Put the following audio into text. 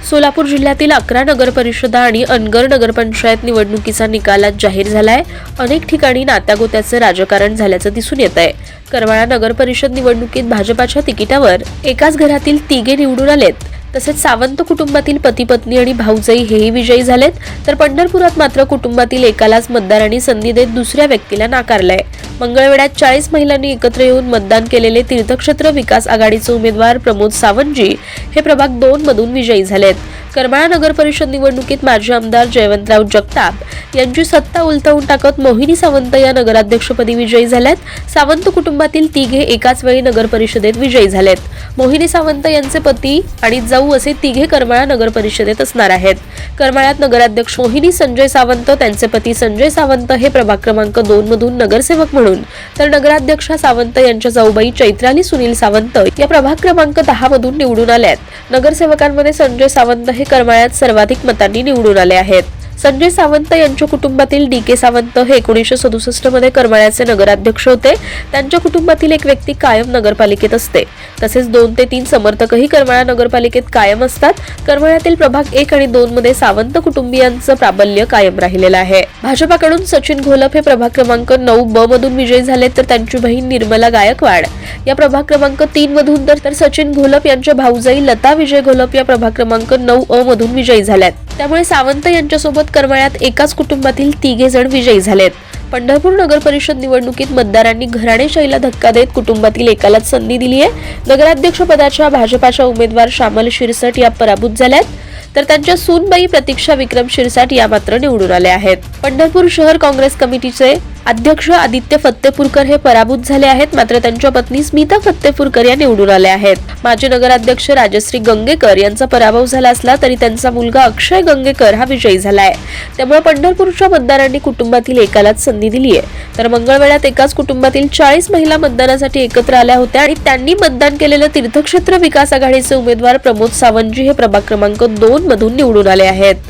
सोलापूर जिल्ह्यातील 11 नगर परिषदा आणि अनगर नगरपंचायत निवडणुकीचा निकाल आज जाहीर झालाय। अनेक ठिकाणी नात्यागोत्याचे राजकारण झाल्याचं दिसून येत आहे। करमाळा नगर परिषद निवडणुकीत भाजपाच्या तिकिटावर एकाच घरातील तिघे निवडून आलेत। तसेच सावंत कुटुंबातील पती पत्नी आणि भाऊजाई हेही विजयी झालेत। तर पंढरपुरात मात्र कुटुंबातील एकालाच मतदारांनी संधी देत दुसऱ्या व्यक्तीला नाकारलंय। मंगळवेढ्यात 40 महिलांनी एकत्र येऊन मतदान केलेले तीर्थक्षेत्र विकास आघाडीचे उमेदवार प्रमोद सावंतजी हे प्रभाग 2 मधून विजयी झालेत। करमाळा नगर परिषद निवडणुकीत माजी आमदार जयवंतराव जगताप यांची सत्ता उलटवून टाकत मोहिनी सावंत या नगराध्यक्षपदी विजयी झाल्यात। सावंत कुटुंबातील तिघे एकाच वेळी नगर परिषदेत विजयी झालेत। मोहिनी सावंत यांचे पती आणि जाऊ असे तिघे करमाळा नगर परिषदेत असणार आहेत। करमाळ्यात नगराध्यक्ष मोहिनी संजय सावंत, त्यांचे पती संजय सावंत हे प्रभाग क्रमांक 2 मधून नगरसेवक म्हणून, तर नगराध्यक्ष सावंत यांच्या जाऊबाई चैत्राली सुनील सावंत या प्रभाग क्रमांक 10 मधून निवडून आल्यात। नगरसेवकांमध्ये संजय सावंत हे करमाळ्यात सर्वाधिक मतांनी निवडून आले आहेत। संजय सावंत यांच्या कुटुंबातील डी.के. सावंत हे 1967 मध्ये करमाळ्याचे नगराध्यक्ष होते। त्यांच्या कुटुंबातील एक व्यक्ती कायम नगरपालिकेत असते। तसेच 2 ते 3 समर्थकही करमाळा नगरपालिकेत कायम असतात। करमाळ्यातील प्रभाग 1 आणि 2 मध्ये सावंत कुटुंबियांचं प्राबल्य कायम राहिलेलं आहे। भाजपाकडून सचिन घोलप हे प्रभाग क्रमांक 9 ब मधून विजयी झाले, तर त्यांची बहीण निर्मला गायकवाड या प्रभाग क्रमांक 3 मधून, तर सचिन घोलप यांच्या भाऊजाई लता विजय घोलप या प्रभाग क्रमांक 9 अ मधून विजयी झाल्यात। त्यामुळे सावंत यांच्यासोबत करमाळ्यात एकाच कुटुंबातील तिघे जण विजयी झालेत। पंढरपूर नगर परिषद निवडणुकीत मतदारांनी घराणेशाहीला धक्का देत कुटुंबातील एकालाच संधी दिली आहे। नगराध्यक्ष पदाच्या भाजपाच्या उमेदवार श्यामल शिरसट या पराभूत झाल्यात, तर त्यांच्या सूनबाई प्रतीक्षा विक्रम शिरसाट या मात्र निवडून आल्या आहेत। पंढरपूर शहर काँग्रेस कमिटीचे अध्यक्ष आदित्य फत्तेपूरकर हे पराभूत झाले आहेत, मात्र त्यांच्या पत्नी स्मिता फत्तेपूरकर या निवडून आल्या आहेत। माजी नगराध्यक्ष राजश्री गंगेकर यांचा पराभव झाला असला तरी त्यांचा मुलगा अक्षय गंगेकर हा विजयी झालाय। त्यामुळे पंढरपूरच्या मतदारांनी कुटुंबातील एकालाच संधी दिली आहे। तर मंगळवेढ्यात एकाच कुटुंबातील 40 महिला मतदानासाठी एकत्र आल्या होत्या आणि त्यांनी मतदान केलेलं तीर्थक्षेत्र विकास आघाडीचे उमेदवार प्रमोद सावंतजी हे प्रभाग क्रमांक 2 मधून निवडून आले आहेत।